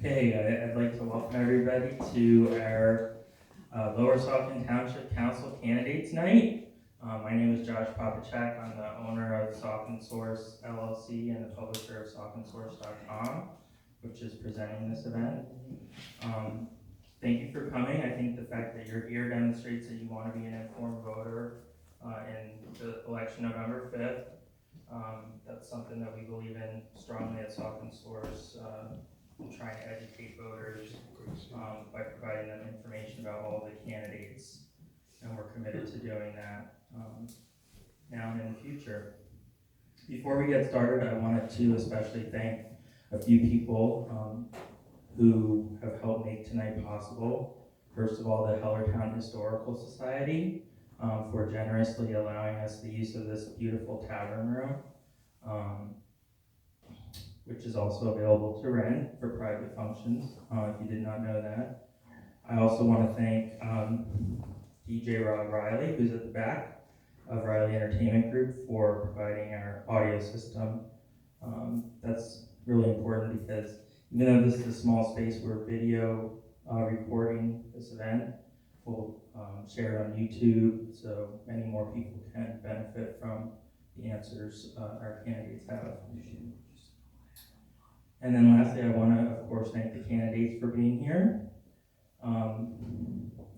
Okay, I'd like to welcome everybody to our Lower Saucon Township Council Candidates Night. My name is Josh Papachak. I'm the owner of Saucon Source LLC and the publisher of SauconSource.com, which is presenting this event. Thank you for coming. I think the fact that you're here demonstrates that you want to be an informed voter in the election November 5th. That's something that we believe in strongly at Saucon Source. And trying to educate voters by providing them information about all the candidates, and we're committed to doing that now and in the future. Before we get started, I wanted to especially thank a few people who have helped make tonight possible. First of all, the Hellertown Historical Society for generously allowing us the use of this beautiful tavern room. Which is also available to rent for private functions, if you did not know that. I also want to thank DJ Rob Riley, who's at the back of Riley Entertainment Group, for providing our audio system. That's really important because even though this is a small space, we're video recording this event. We'll share it on YouTube so many more people can benefit from the answers our candidates have. And then lastly, I want to, of course, thank the candidates for being here.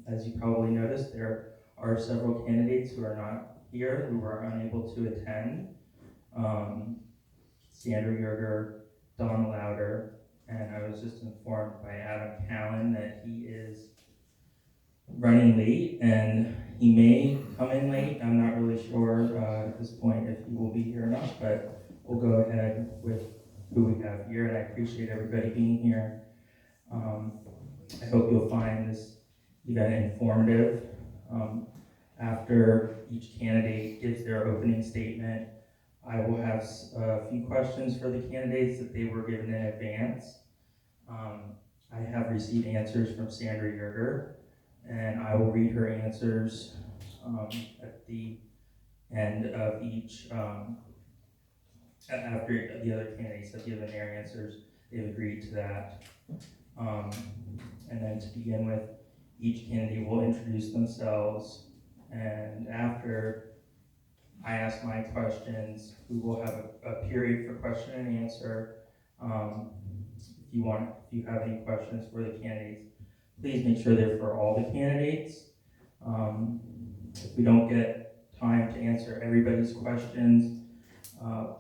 As you probably noticed, there are several candidates who are not here, who were unable to attend. Sandra Yerger, Don Louder, and I was just informed by Adam Callan that he is running late, and he may come in late. I'm not really sure at this point if he will be here or not, but we'll go ahead with who we have here, and I appreciate everybody being here. I hope you'll find this event informative. After each candidate gives their opening statement, I will have a few questions for the candidates that they were given in advance. I have received answers from Sandra Yerger, and I will read her answers at the end of each after the other candidates have given their answers. They've agreed to that. And then to begin with, each candidate will introduce themselves, and after I ask my questions, we will have a period for question and answer. If you have any questions for the candidates, please make sure they're for all the candidates. If we don't get time to answer everybody's questions,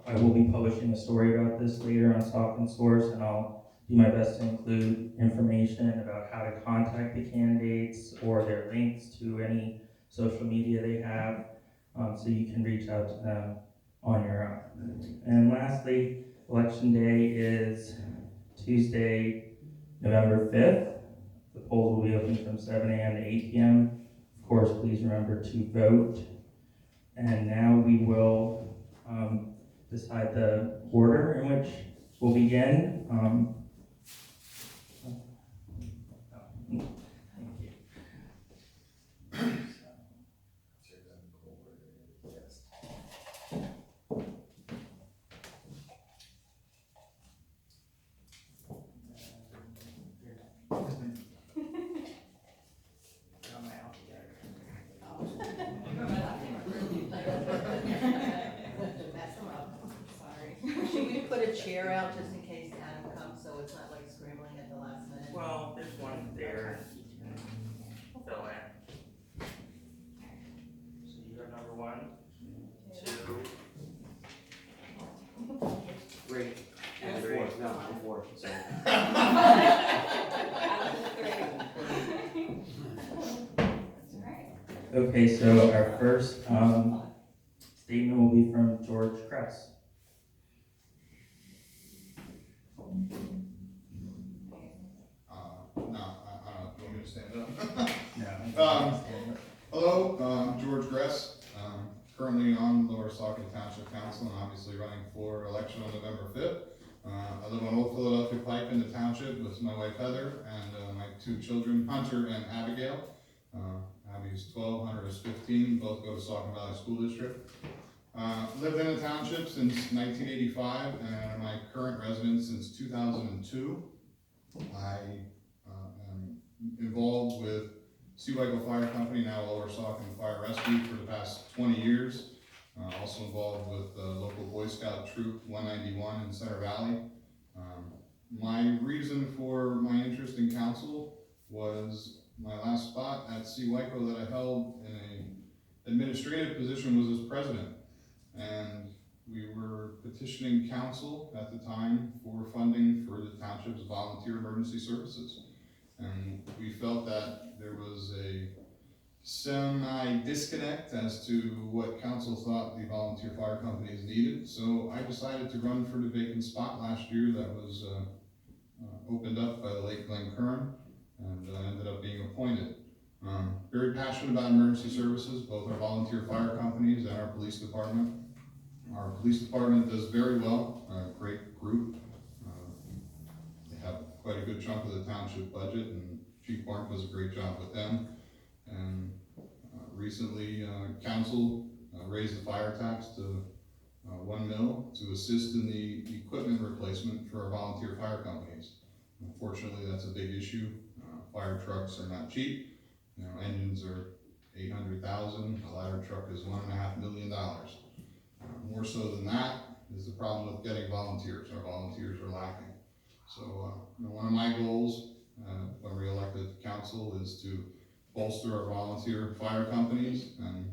I will be publishing a story about this later on Saucon Source, and I'll do my best to include information about how to contact the candidates or their links to any social media they have, so you can reach out to them on your own. And lastly, Election Day is Tuesday, November 5th. The polls will be open from 7 a.m. to 8 p.m. Of course, please remember to vote. And now we will decide the order in which we'll begin. Thank you. Should we put a chair out just in case Adam comes, so it's not like scrambling at the last minute? Well, there's one there. You can fill in. So you have number 1, 2, 3. And 4. No, I'm 4. Sorry. Okay, so our first statement will be from George Kress. No, I don't want me to stand up. No. Hello, George Grist, currently on Lower Saucon Township Council and obviously running for election on November 5th. I live on Old Philadelphia Pike in the township with my wife Heather and my 2 children, Hunter and Abigail. Abby's 12, Hunter is 15, both go to Saucon Valley School District. Lived in the township since 1985 and my current residence since 2002. I am involved with Seawago Fire Company, now Lower Saucon Fire Rescue, for the past 20 years. Also involved with the local Boy Scout Troop 191 in Center Valley. My reason for my interest in council was my last spot at Seawago that I held in an administrative position was as president. And we were petitioning council at the time for funding for the township's volunteer emergency services. And we felt that there was a semi-disconnect as to what council thought the volunteer fire companies needed. So I decided to run for the vacant spot last year that was opened up by the late Glenn Kern, and ended up being appointed. Very passionate about emergency services, both our volunteer fire companies and our police department. Our police department does very well, a great group. They have quite a good chunk of the township budget, and Chief Barnes does a great job with them. And recently, council raised the fire tax to $1 million to assist in the equipment replacement for our volunteer fire companies. Unfortunately, that's a big issue. Fire trucks are not cheap. You know, engines are $800,000. A ladder truck is $1.5 million. More so than that is the problem with getting volunteers. Our volunteers are lacking. So, you know, one of my goals when re-elected to council is to bolster our volunteer fire companies and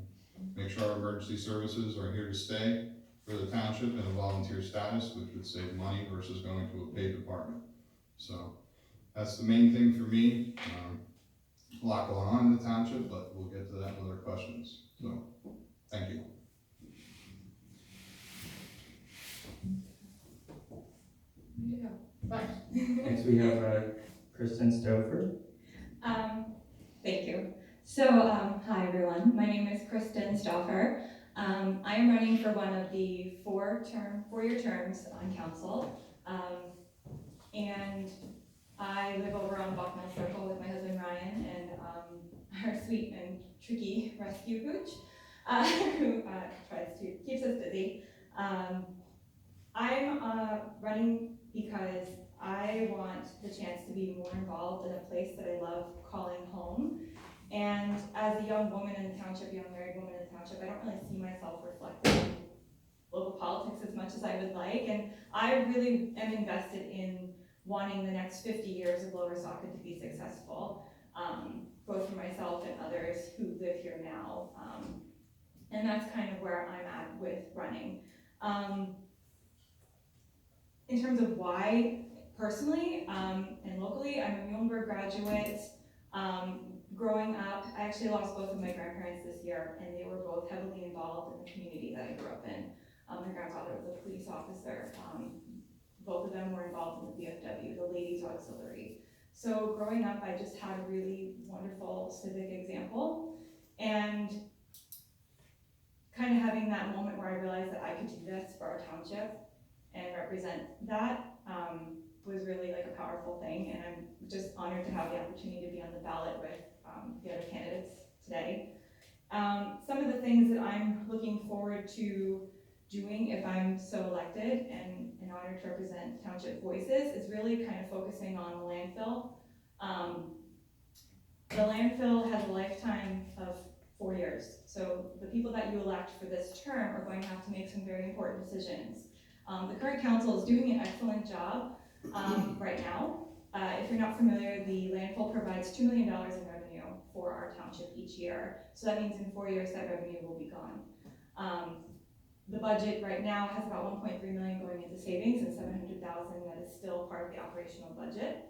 make sure our emergency services are here to stay for the township in a volunteer status, which would save money versus going to a paid department. So that's the main thing for me. A lot going on in the township, but we'll get to that with other questions. So, thank you. Next we have Kristen Stouffer. Thank you. So, hi everyone. My name is Kristen Stauffer. I am running for one of the four-year terms on council. And I live over on Buck Mill Circle with my husband Ryan and our sweet and tricky rescue pooch, who keeps us busy. I'm running because I want the chance to be more involved in a place that I love calling home. And as a young woman in the township, young married woman in the township, I don't really see myself reflected in local politics as much as I would like. And I really am invested in wanting the next 50 years of Lower Saucon to be successful, both for myself and others who live here now. And that's kind of where I'm at with running. In terms of why, personally and locally, I'm a Muhlenberg graduate. Growing up, I actually lost both of my grandparents this year, and they were both heavily involved in the community that I grew up in. My grandfather was a police officer. Both of them were involved in the VFW, the Ladies Auxiliary. So growing up, I just had a really wonderful civic example, and kind of having that moment where I realized that I could do this for our township and represent that was really like a powerful thing, and I'm just honored to have the opportunity to be on the ballot with the other candidates today. Some of the things that I'm looking forward to doing if I'm so elected and honored to represent township voices is really kind of focusing on the landfill. The landfill has a lifetime of 4 years, so the people that you elect for this term are going to have to make some very important decisions. The current council is doing an excellent job right now. If you're not familiar, the landfill provides $2 million in revenue for our township each year. So that means in 4 years that revenue will be gone. The budget right now has about $1.3 million going into savings and $700,000 that is still part of the operational budget.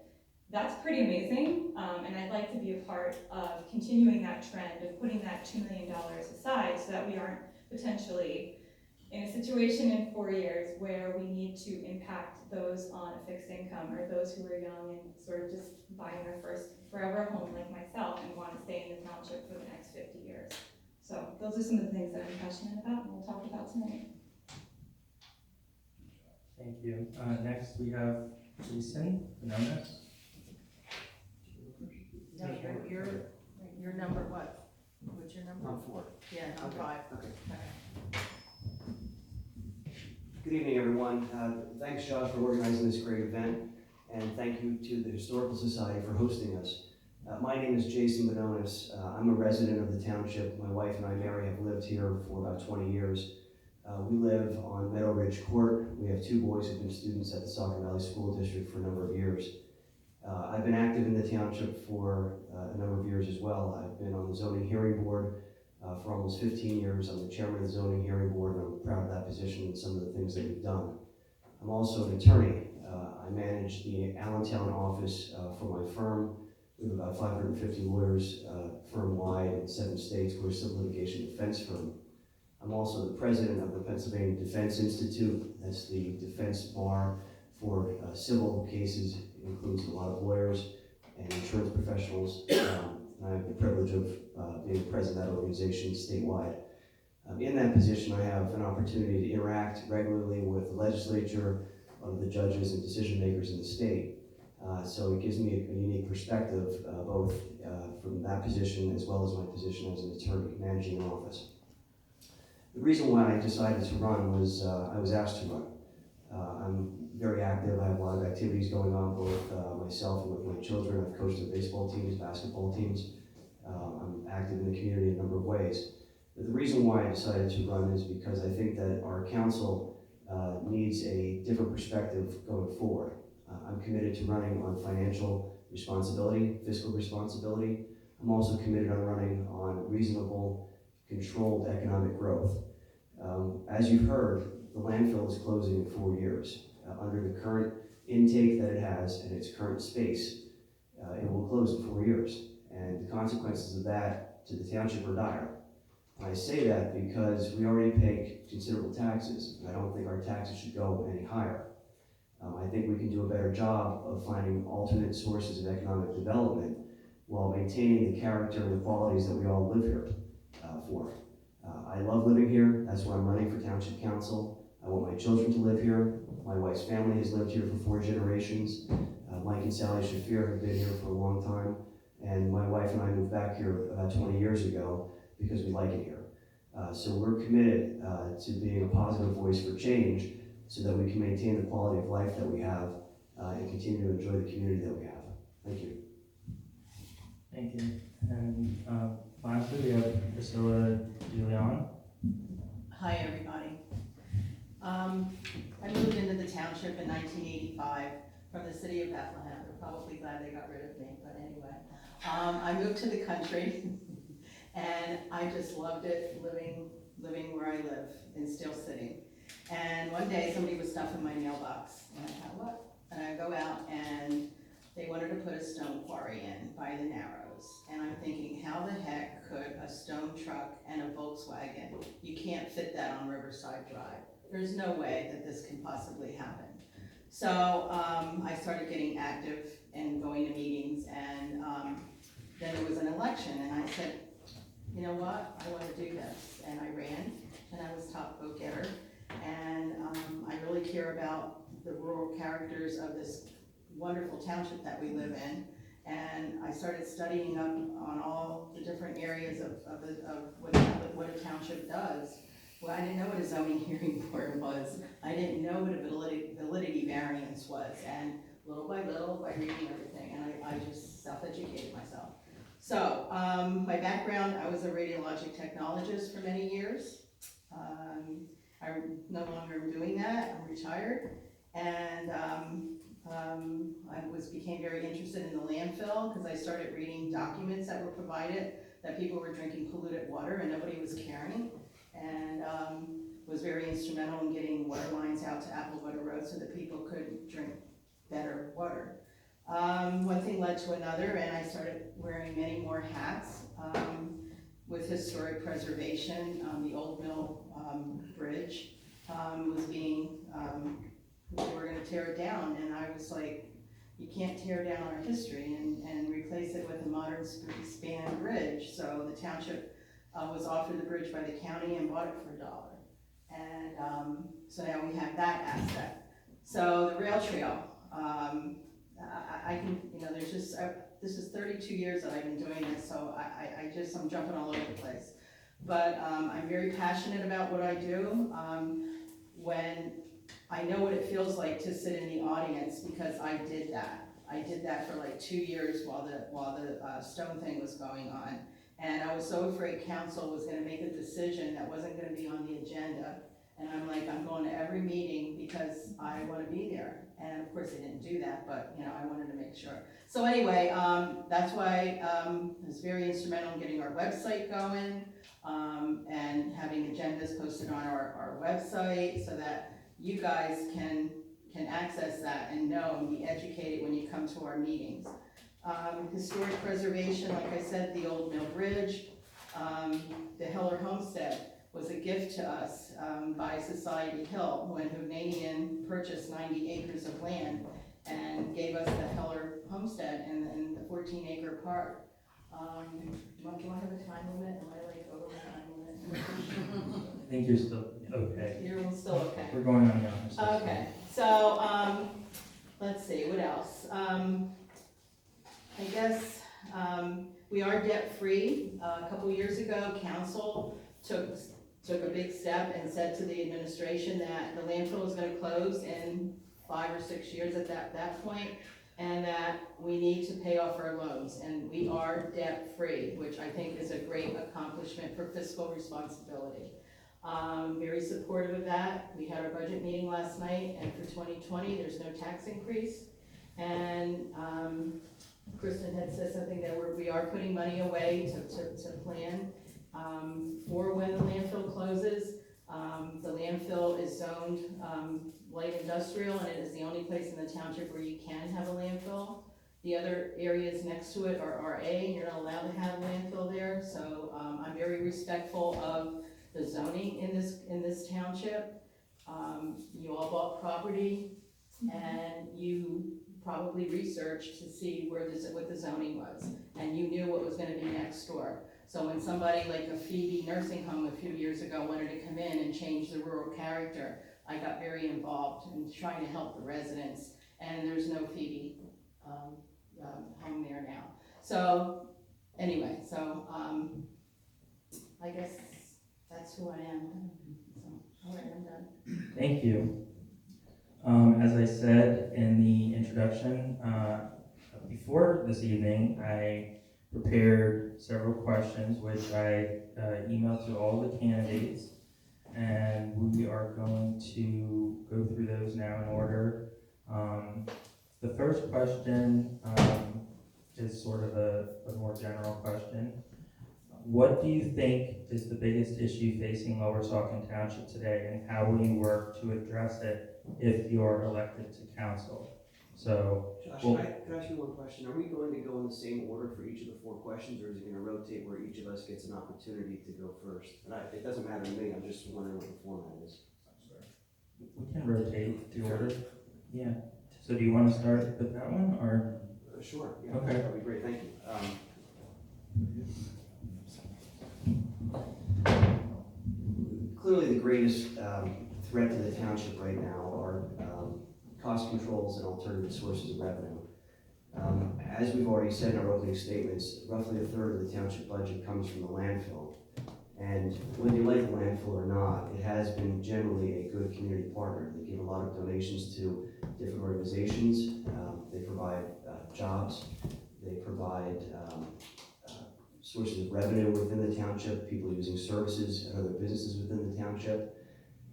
That's pretty amazing, and I'd like to be a part of continuing that trend of putting that $2 million aside so that we aren't potentially in a situation in 4 years where we need to impact those on a fixed income or those who are young and sort of just buying their first forever home like myself and want to stay in the township for the next 50 years. So those are some of the things that I'm passionate about and we'll talk about tonight. Thank you. Next we have Jason Benonis. No, you're number what? What's your number? I'm 4. Yeah, I'm Okay. 5. Okay. Good evening, everyone. Thanks, Josh, for organizing this great event. and thank you to the Historical Society for hosting us. My name is Jason Bononis. I'm a resident of the township. My wife and I, Mary, have lived here for about 20 years. We live on Meadow Ridge Court. We have 2 boys who've been students at the Saucon Valley School District for a number of years. I've been active in the township for a number of years as well. I've been on the zoning hearing board for almost 15 years. I'm the chairman of the zoning hearing board, and I'm proud of that position and some of the things that we've done. I'm also an attorney. I manage the Allentown office for my firm. We have about 550 lawyers firm-wide in 7 states. We're a civil litigation defense firm. I'm also the president of the Pennsylvania Defense Institute. That's the defense bar for civil cases. It includes a lot of lawyers and insurance professionals. And I have the privilege of being president of that organization statewide. In that position, I have an opportunity to interact regularly with the legislature, the judges and decision makers in the state. So it gives me a unique perspective, both from that position as well as my position as an attorney managing an office. The reason why I decided to run was I was asked to run. I'm very active. I have a lot of activities going on, both myself and with my children. I've coached their baseball teams, basketball teams. I'm active in the community in a number of ways. But the reason why I decided to run is because I think that our council needs a different perspective going forward. I'm committed to running on financial responsibility, fiscal responsibility. I'm also committed on running on reasonable, controlled economic growth. As you've heard, the landfill is closing in 4 years. Under the current intake that it has and its current space, it will close in 4 years. And the consequences of that to the township are dire. And I say that because we already pay considerable taxes, and I don't think our taxes should go any higher. I think we can do a better job of finding alternate sources of economic development while maintaining the character and the qualities that we all live here for. I love living here. That's why I'm running for township council. I want my children to live here. My wife's family has lived here for 4 generations. Mike and Sally Shafir have been here for a long time. And my wife and I moved back here about 20 years ago because we like it here. So we're committed to being a positive voice for change so that we can maintain the quality of life that we have and continue to enjoy the community that we have. Thank you. Thank you. And lastly, we have Priscilla Julian. Hi, everybody. I moved into the township in 1985 from the city of Bethlehem. They're probably glad they got rid of me, but anyway. I moved to the country, and I just loved it, living where I live in Steel City. And one day, somebody was stuffing my mailbox, and I thought, what? And I go out, and they wanted to put a stone quarry in by the Narrows. And I'm thinking, how the heck could a stone truck and a Volkswagen, you can't fit that on Riverside Drive. There's no way that this can possibly happen. So I started getting active and going to meetings, and then there was an election, and I said, you know what, I want to do this. And I ran, and I was top vote getter, and I really care about the rural characters of this wonderful township that we live in, and I started studying up on all the different areas of what a township does. Well, I didn't know what a zoning hearing board was. I didn't know what a validity variance was, and little by reading everything, and I just self-educated myself. So, my background, I was a radiologic technologist for many years. I no longer am doing that, I'm retired, and I became very interested in the landfill because I started reading documents that were provided that people were drinking polluted water and nobody was caring, and was very instrumental in getting water lines out to Applewater Road so that people could drink better water. One thing led to another, and I started wearing many more hats with historic preservation. The Old Mill Bridge was being, we were going to tear it down, and I was like, you can't tear down our history and replace it with a modern span bridge. So the township was offered the bridge by the county and bought it for $1. And so now we have that aspect. So the rail trail, I can, there's just, this is 32 years that I've been doing this, so I'm jumping all over the place. But I'm very passionate about what I do. When I know what it feels like to sit in the audience because I did that. I did that for like 2 years while the stone thing was going on. And I was so afraid council was gonna make a decision that wasn't gonna be on the agenda. And I'm like, I'm going to every meeting because I wanna be there. And of course they didn't do that, but you know, I wanted to make sure. So anyway, that's why it was very instrumental in getting our website going, and having agendas posted on our website so that you guys can access that and know and be educated when you come to our meetings. Historic preservation, like I said, the old mill bridge, the Heller homestead was a gift to us by Society Hill when Hovnanian purchased 90 acres of land and gave us the Heller homestead and the 14-acre park. Do I have a time limit? Am I like over my time limit? I think you're still okay. You're still okay. We're going on the honor system. Okay, so, let's see, what else? I guess, we are debt-free. A couple years ago, council took a big step and said to the administration that the landfill was gonna close in 5 or 6 years at that point, and that we need to pay off our loans, and we are debt-free, which I think is a great accomplishment for fiscal responsibility. Very supportive of that. We had our budget meeting last night, and for 2020, there's no tax increase. And Kristen had said something that we are putting money away to plan for when the landfill closes. The landfill is zoned light industrial, and it is the only place in the township where you can have a landfill. The other areas next to it are RA, and you're not allowed to have a landfill there. So I'm very respectful of the zoning in this township. You all bought property, and you probably researched to see what the zoning was, and you knew what was gonna be next door. So when somebody like a Phoebe nursing home a few years ago wanted to come in and change the rural character, I got very involved in trying to help the residents, and there's no Phoebe home there now. So anyway, so I guess that's who I am. So, all right, I'm done. Thank you. As I said in the introduction, before this evening, I prepared several questions which I emailed to all the candidates, and we are going to go through those now in order. The first question is sort of a more general question. What do you think is the biggest issue facing Lower Saucon Township today, and how will you work to address it if you're elected to council? So, Josh, well, can I ask you one question? Are we going to go in the same order for each of the 4 questions, or is it going to rotate where each of us gets an opportunity to go first? And it doesn't matter to me, I'm just wondering what the format is. we can rotate the order. Yeah. So do you want to start with that one, or? Sure, yeah, Okay. that'd be great, thank you. Clearly the greatest threat to the township right now are cost controls and alternative sources of revenue. As we've already said in our opening statements, roughly a third of the township budget comes from the landfill. And whether you like the landfill or not, it has been generally a good community partner. They give a lot of donations to different organizations. They provide jobs. They provide sources of revenue within the township, people using services and other businesses within the township.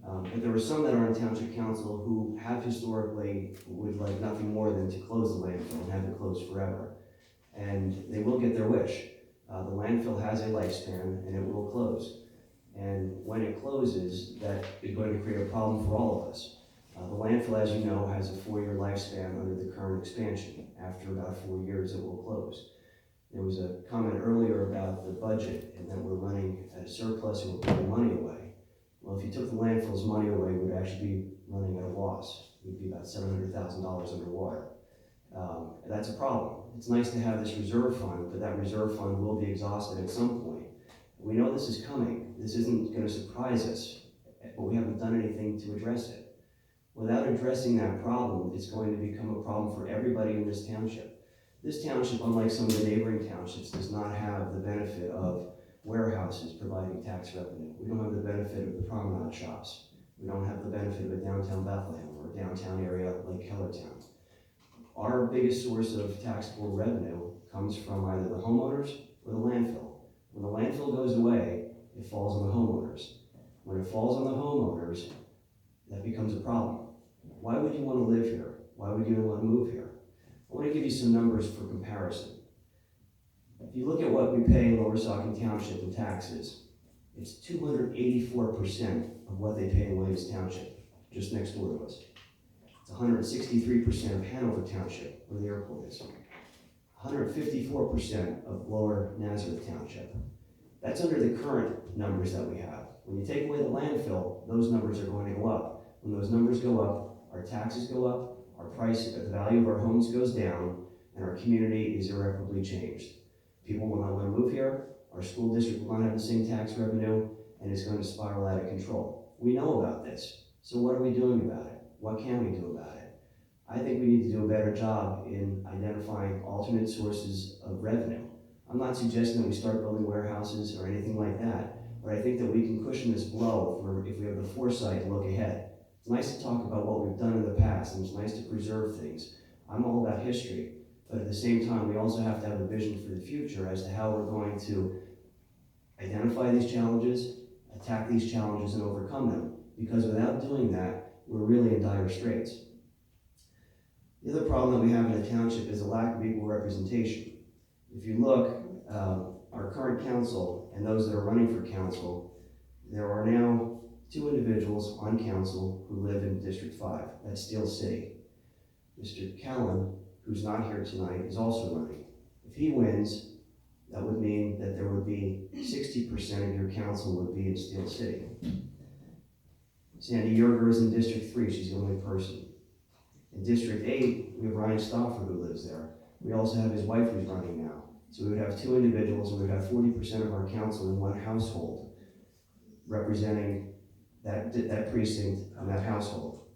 But there are some that are on township council who have historically would like nothing more than to close the landfill and have it closed forever. And they will get their wish. The landfill has a lifespan and it will close. And when it closes, that is going to create a problem for all of us. The landfill, as you know, has a 4-year lifespan under the current expansion. After about 4 years, it will close. There was a comment earlier about the budget and that we're running at a surplus and we're putting money away. Well, if you took the landfill's money away, we would actually be running at a loss. We'd be about $700,000 underwater. That's a problem. It's nice to have this reserve fund, but that reserve fund will be exhausted at some point. We know this is coming. This isn't going to surprise us, but we haven't done anything to address it. Without addressing that problem, it's going to become a problem for everybody in this township. This township, unlike some of the neighboring townships, does not have the benefit of warehouses providing tax revenue. We don't have the benefit of the promenade shops We don't have the benefit of a downtown Bethlehem or a downtown area like Hellertown. Our biggest source of taxable revenue comes from either the homeowners or the landfill. When the landfill goes away, it falls on the homeowners. When it falls on the homeowners, that becomes a problem. Why would you want to live here? Why would you want to move here? I want to give you some numbers for comparison. If you look at what we pay in Lower Saucon Township in taxes, it's 284% of what they pay in Williams Township, just next door to us. It's 163% of Hanover Township, where the airport is. 154% of Lower Nazareth Township. That's under the current numbers that we have. When you take away the landfill, those numbers are going to go up. When those numbers go up, our taxes go up, our price, the value of our homes goes down, and our community is irreparably changed. People will not want to move here, our school district will not have the same tax revenue, and it's going to spiral out of control. We know about this, so what are we doing about it? What can we do about it? I think we need to do a better job in identifying alternate sources of revenue. I'm not suggesting that we start building warehouses or anything like that, but I think that we can cushion this blow if we have the foresight to look ahead. It's nice to talk about what we've done in the past, and it's nice to preserve things. I'm all about history, but at the same time, we also have to have a vision for the future as to how we're going to identify these challenges, attack these challenges, and overcome them. Because without doing that, we're really in dire straits. The other problem that we have in the township is a lack of equal representation. If you look, our current council and those that are running for council, there are now 2 individuals on council who live in District 5. That's Steel City. Mr. Callan, who's not here tonight, is also running. If he wins, that would mean that there would be 60% of your council would be in Steel City. Sandy Yerger is in District 3, she's the only person. In District 8, we have Ryan Stauffer who lives there. We also have his wife who's running now. So we would have 2 individuals, and we would have 40% of our council in one household representing that precinct and that household.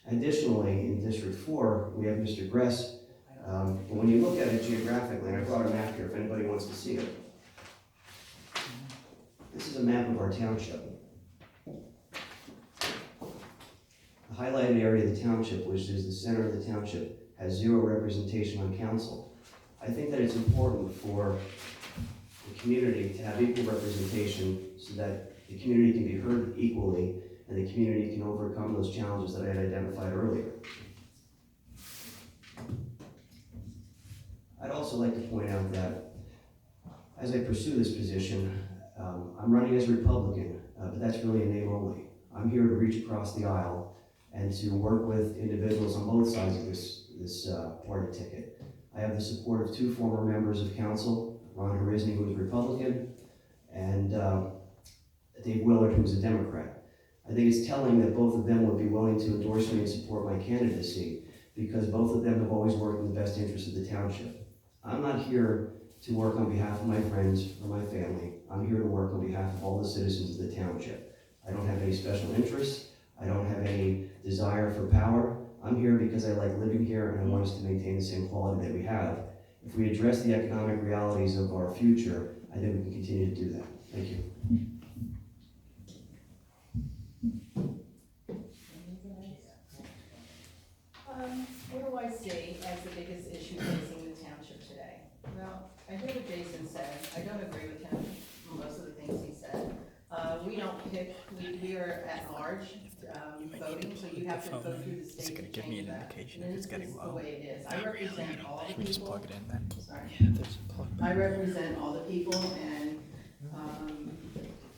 Additionally, in District 4, we have Mr. Grist. But when you look at it geographically, and I brought a map here if anybody wants to see it. This is a map of our township. The highlighted area of the township, which is the center of the township, has 0 representation on council. I think that it's important for the community to have equal representation so that the community can be heard equally and the community can overcome those challenges that I had identified earlier. I'd also like to point out that as I pursue this position, I'm running as a Republican, but that's really a name only. I'm here to reach across the aisle and to work with individuals on both sides of this party ticket. I have the support of 2 former members of council, Ron Harizny, who is Republican, and Dave Willard, who is a Democrat. I think it's telling that both of them would be willing to endorse me and support my candidacy because both of them have always worked in the best interest of the township. I'm not here to work on behalf of my friends or my family. I'm here to work on behalf of all the citizens of the township. I don't have any special interests. I don't have any desire for power. I'm here because I like living here and I want us to maintain the same quality that we have. If we address the economic realities of our future, I think we can continue to do that. Thank you. What do I see as the biggest issue facing the township today? Well, I hear what Jason said. I don't agree with him on most of the things he said. We don't pick, we are at large voting, so you have to go through the state to change that. And this is the way it is. I represent all the people. Just plug it in then. Sorry. Yeah, there's a plug. I represent all the people, and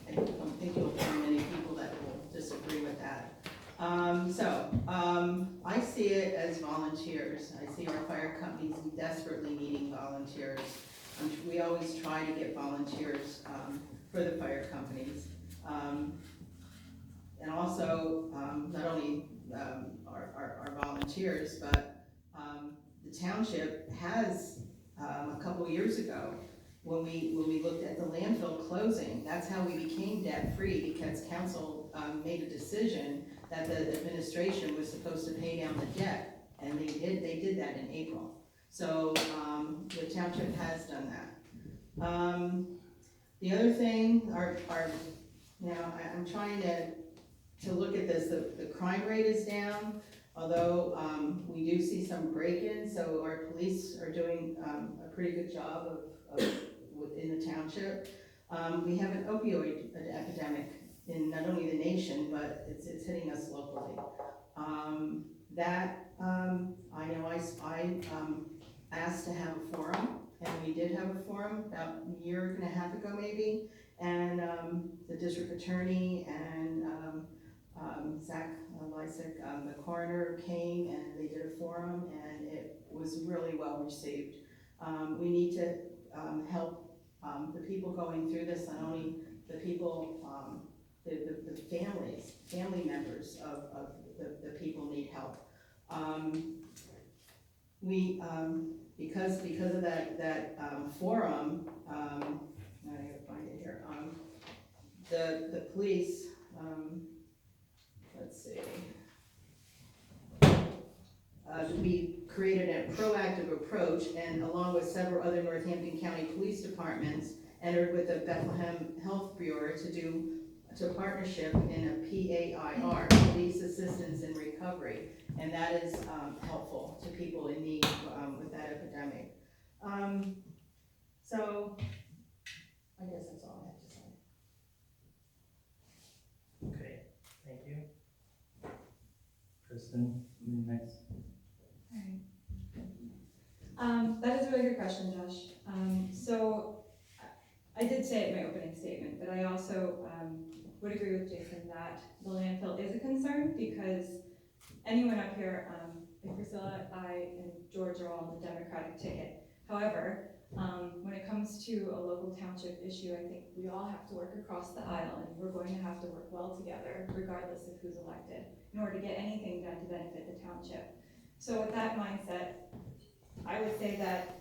I don't think you'll find many people that will disagree with that. I see it as volunteers. I see our fire companies desperately needing volunteers. We always try to get volunteers for the fire companies. And also, not only our volunteers, but the township has, a couple years ago, when we looked at the landfill closing, that's how we became debt-free, because council made a decision that the administration was supposed to pay down the debt, and they did that in April. So the township has done that. The other thing I'm trying to to look at this, the crime rate is down, although, we do see some break-ins, so our police are doing, a pretty good job within the township. We have an opioid epidemic in not only the nation, but it's hitting us locally. I know I asked to have a forum, and we did have a forum about a year and a half ago maybe, and the district attorney and Zach Lysick, the coroner came and they did a forum, and it was really well received. We need to help the people going through this, not only the people, the family members of the people need help. Because of that forum, I gotta find it here, the police, let's see. We created a proactive approach, and along with several other Northampton County Police Departments, entered with the Bethlehem Health Bureau to partnership in a PAIR, Police Assistance in Recovery, and that is helpful to people in need with that epidemic. So, I guess that's all I have to say. Okay, thank you. Kristen, you next. That is a really good question, Josh. So I did say it in my opening statement, but I also would agree with Jason that the landfill is a concern, because anyone up here, like Priscilla, I, and George are all on the Democratic ticket. However, when it comes to a local township issue, I think we all have to work across the aisle, and we're going to have to work well together, regardless of who's elected, in order to get anything done to benefit the township. So with that mindset, I would say that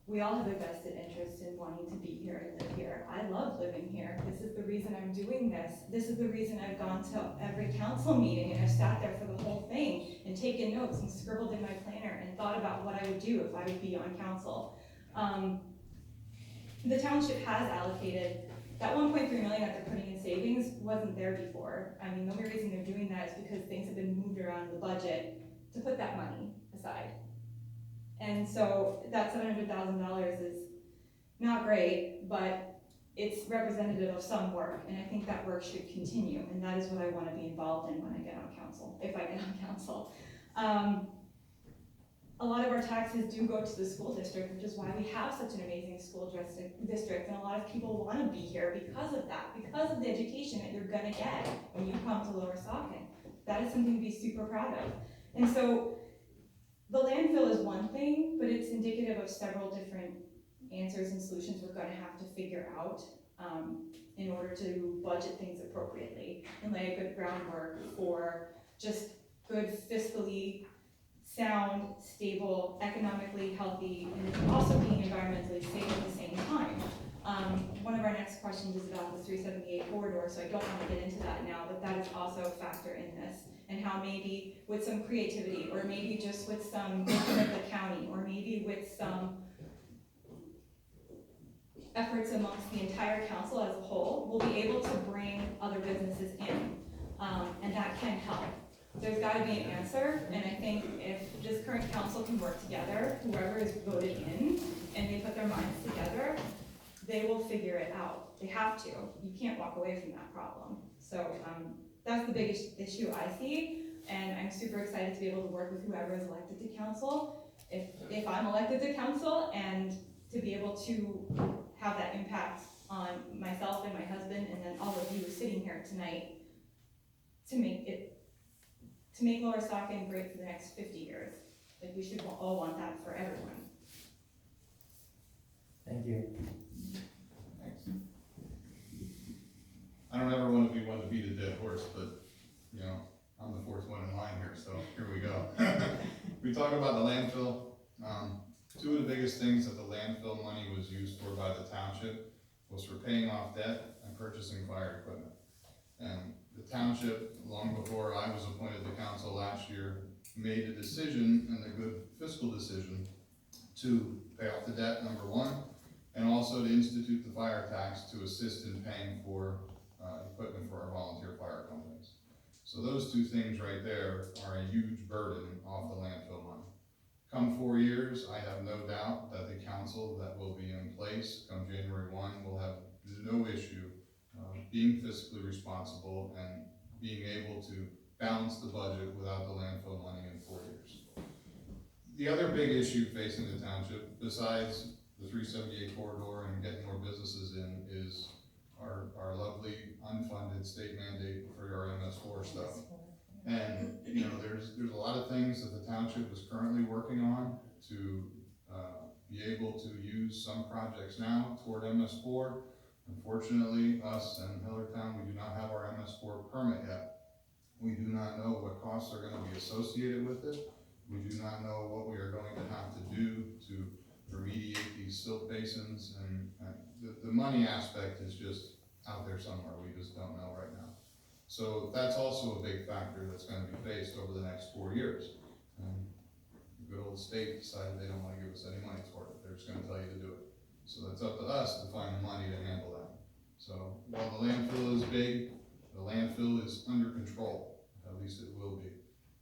we all have a vested interest in wanting to be here and live here. I love living here. This is the reason I'm doing this. This is the reason I've gone to every council meeting, and I've sat there for the whole thing and taken notes and scribbled in my planner and thought about what I would do if I would be on council. The township has allocated that 1.3 million that they're putting in savings wasn't there before. I mean, the only reason they're doing that is because things have been moved around in the budget to put that money aside. And so that $700,000 is not great, but it's representative of some work, and I think that work should continue, and that is what I want to be involved in when I get on council, if I get on council. A lot of our taxes do go to the school district, which is why we have such an amazing school district, and a lot of people want to be here because of that, because of the education that you're gonna get when you come to Lower Saucon. That is something to be super proud of. And so the landfill is one thing, but it's indicative of several different answers and solutions we're gonna have to figure out in order to budget things appropriately and lay a good groundwork for just good fiscally sound, stable, economically healthy, and also being environmentally safe at the same time. One of our next questions is about the 378 corridor, so I don't want to get into that now, but that is also a factor in this, and how maybe with some creativity, or maybe just with some vision of the county, or maybe with some efforts amongst the entire council as a whole, we'll be able to bring other businesses in, and that can help. There's gotta be an answer, and I think if this current council can work together, whoever is voted in, and they put their minds together, they will figure it out. They have to. You can't walk away from that problem. So that's the biggest issue I see, and I'm super excited to be able to work with whoever is elected to council, if I'm elected to council, and to be able to have that impact on myself and my husband, and then all of you sitting here tonight, to make Lower Saucon great for the next 50 years. Like, we should all want that for everyone. Thank you. Thanks. I don't ever want to be one to beat a dead horse, but, you know, I'm the fourth one in line here, so here we go. We talk about the landfill. Two of the biggest things that the landfill money was used for by the township was for paying off debt and purchasing fire equipment. And the township, long before I was appointed to council last year, made a decision, and a good fiscal decision, to pay off the debt, number one, and also to institute the fire tax to assist in paying for equipment for our volunteer fire companies. So those two things right there are a huge burden off the landfill money. Come 4 years, I have no doubt that the council that will be in place come January 1 will have no issue being fiscally responsible and being able to balance the budget without the landfill money in 4 years. The other big issue facing the township, besides the 378 corridor and getting more businesses in, is our lovely unfunded state mandate for our MS4 stuff. And, you know, there's a lot of things that the township is currently working on to be able to use some projects now toward MS4. Unfortunately, us and Hellertown, we do not have our MS4 permit yet. We do not know what costs are going to be associated with it. We do not know what we are going to have to do to remediate these silt basins, and the money aspect is just out there somewhere. We just don't know right now. So that's also a big factor that's going to be faced over the next 4 years. The good old state decided they don't want to give us any money toward it. They're just going to tell you to do it. So that's up to us to find the money to handle that. So while the landfill is big, the landfill is under control. At least it will be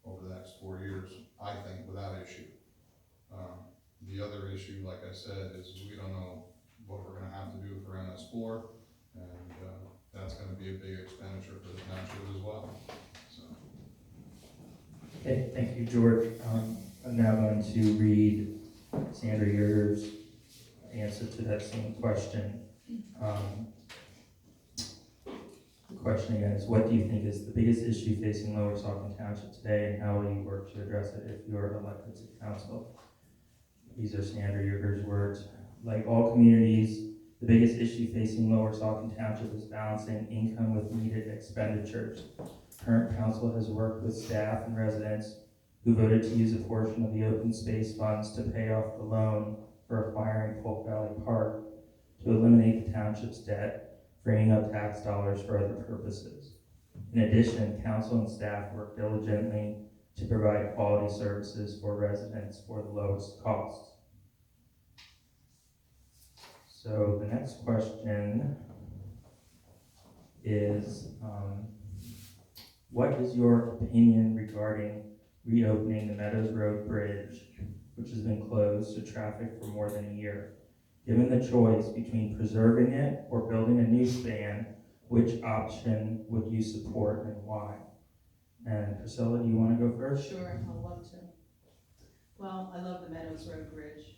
over the next 4 years, I think, without issue. The other issue, like I said, is we don't know what we're going to have to do for MS4, and that's going to be a big expenditure for the township as well. So. Okay, thank you, George. I'm now going to read Sandra Yoder's answer to that same question. The question again is, what do you think is the biggest issue facing Lower Saucon Township today, and how will you work to address it if you are elected to council? These are Sandra Yoder's words. Like all communities, the biggest issue facing Lower Saucon Township is balancing income with needed expenditures. Current council has worked with staff and residents who voted to use a portion of the open space funds to pay off the loan for acquiring Polk Valley Park to eliminate the township's debt, freeing up tax dollars for other purposes. In addition, council and staff work diligently to provide quality services for residents for the lowest costs. So the next question is, what is your opinion regarding reopening the Meadows Road Bridge, which has been closed to traffic for more than a year? Given the choice between preserving it or building a new span, which option would you support and why? And Priscilla, do you want to go first? Sure, I'd love to. Well, I love the Meadows Road Bridge.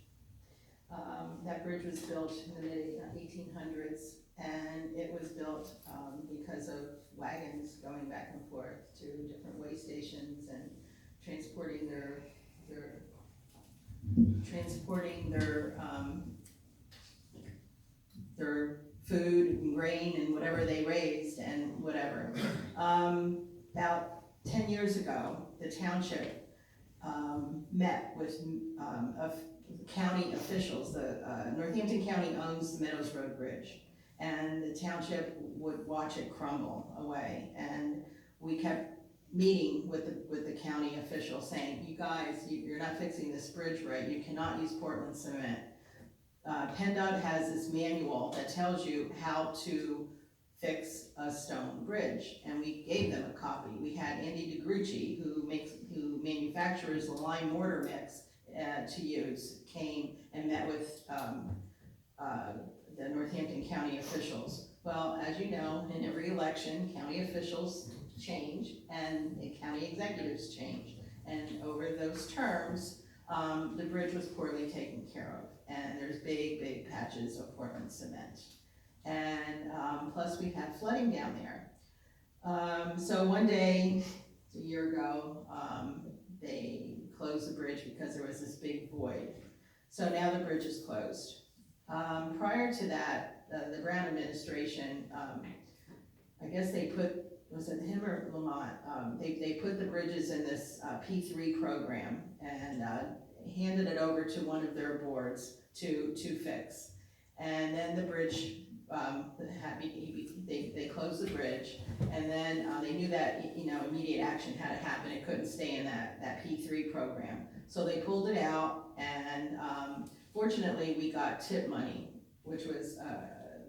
That bridge was built in the mid-1800s, and it was built because of wagons going back and forth to different way stations and transporting their food and grain and whatever they raised and whatever. About 10 years ago, the township met with county officials. Northampton County owns the Meadows Road Bridge, and the township would watch it crumble away. And we kept meeting with the county officials saying, you guys, you're not fixing this bridge right. You cannot use Portland cement. PennDOT has this manual that tells you how to fix a stone bridge, and we gave them a copy. We had Andy DeGrucci, who manufactures the lime mortar mix to use, came and met with the Northampton County officials. Well, as you know, in every election, county officials change and the county executives change. And over those terms, the bridge was poorly taken care of. And there's big patches of Portland cement. And plus we had flooding down there. So one day, a year ago, they closed the bridge because there was this big void. So now the bridge is closed. Prior to that, the Brown administration, I guess they put, was it him or Lamont? They put the bridges in this P3 program and handed it over to one of their boards to fix. And then the bridge, they closed the bridge, and then they knew that immediate action had to happen. It couldn't stay in that P3 program. So they pulled it out, and fortunately we got tip money, which was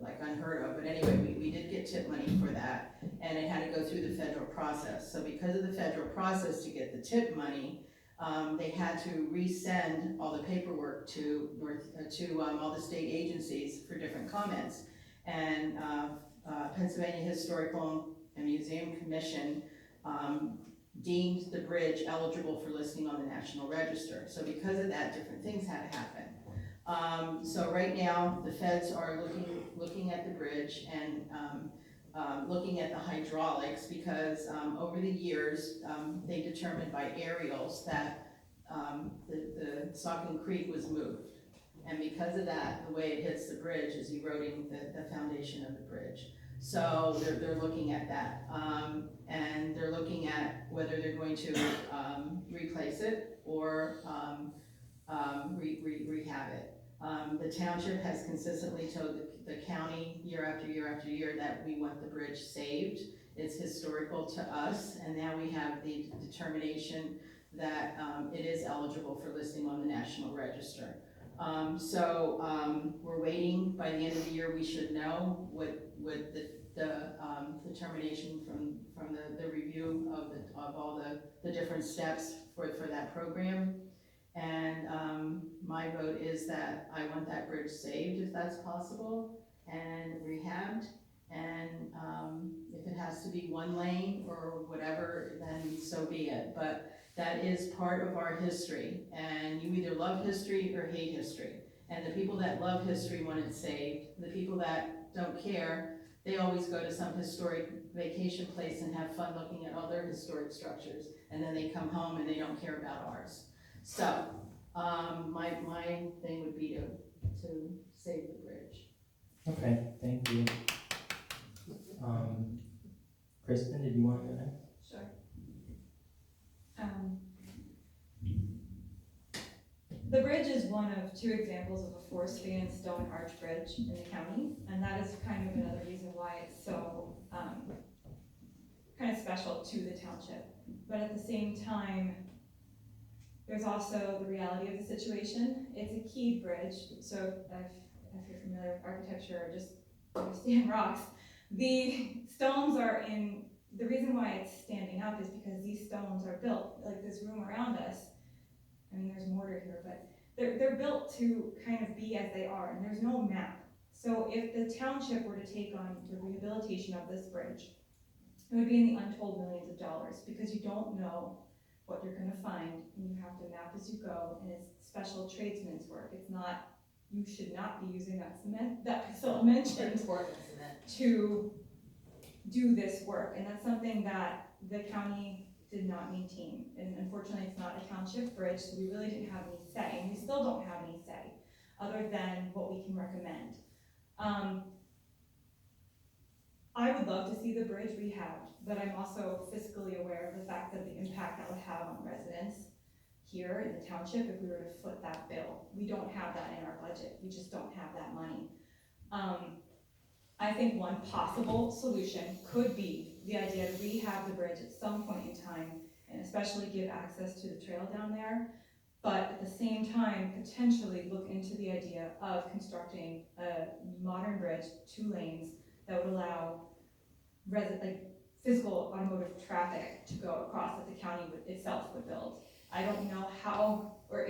like unheard of, but anyway, we did get tip money for that, and it had to go through the federal process. So because of the federal process to get the tip money, they had to resend all the paperwork to all the state agencies for different comments. And Pennsylvania Historical and Museum Commission deemed the bridge eligible for listing on the National Register. So because of that, different things had to happen. So right now, the feds are looking at the bridge and looking at the hydraulics, because over the years, they determined by aerials that the Saucon Creek was moved. And because of that, the way it hits the bridge is eroding the foundation of the bridge. So they're looking at that. And they're looking at whether they're going to replace it or rehab it. The township has consistently told the county year after year after year that we want the bridge saved. It's historical to us, and now we have the determination that it is eligible for listing on the National Register. We're waiting. By the end of the year, we should know what the determination from the review of all the different steps for that program. And my vote is that I want that bridge saved if that's possible, and rehabbed, and if it has to be one lane or whatever, then so be it. But that is part of our history, and you either love history or hate history. And the people that love history want it saved. The people that don't care, they always go to some historic vacation place and have fun looking at all their historic structures, and then they come home and they don't care about ours. So, my thing would be to save the bridge. Okay, thank you. Kristen, did you want to go next? Sure. The bridge is one of two examples of a four-span stone arch bridge in the county, and that is kind of another reason why it's so kind of special to the township. But at the same time, there's also the reality of the situation. It's a keyed bridge, so if you're familiar with architecture or just understand rocks, the stones are in, the reason why it's standing up is because these stones are built, like this room around us, I mean there's mortar here, but they're built to kind of be as they are, and there's no map. So if the township were to take on the rehabilitation of this bridge, it would be in the untold millions of dollars, because you don't know what you're gonna find, and you have to map as you go, and it's special tradesman's work. It's not, you should not be using that cement that Priscilla mentioned to do this work, and that's something that the county did not maintain. And unfortunately, it's not a township bridge, so we really didn't have any say, and we still don't have any say, other than what we can recommend. I would love to see the bridge rehabbed, but I'm also fiscally aware of the fact that the impact that would have on residents here in the township if we were to foot that bill. We don't have that in our budget. We just don't have that money. I think one possible solution could be the idea to rehab the bridge at some point in time, and especially give access to the trail down there. But at the same time, potentially look into the idea of constructing a modern bridge, 2 lanes, that would allow physical automotive traffic to go across that the county itself would build. I don't know how, or if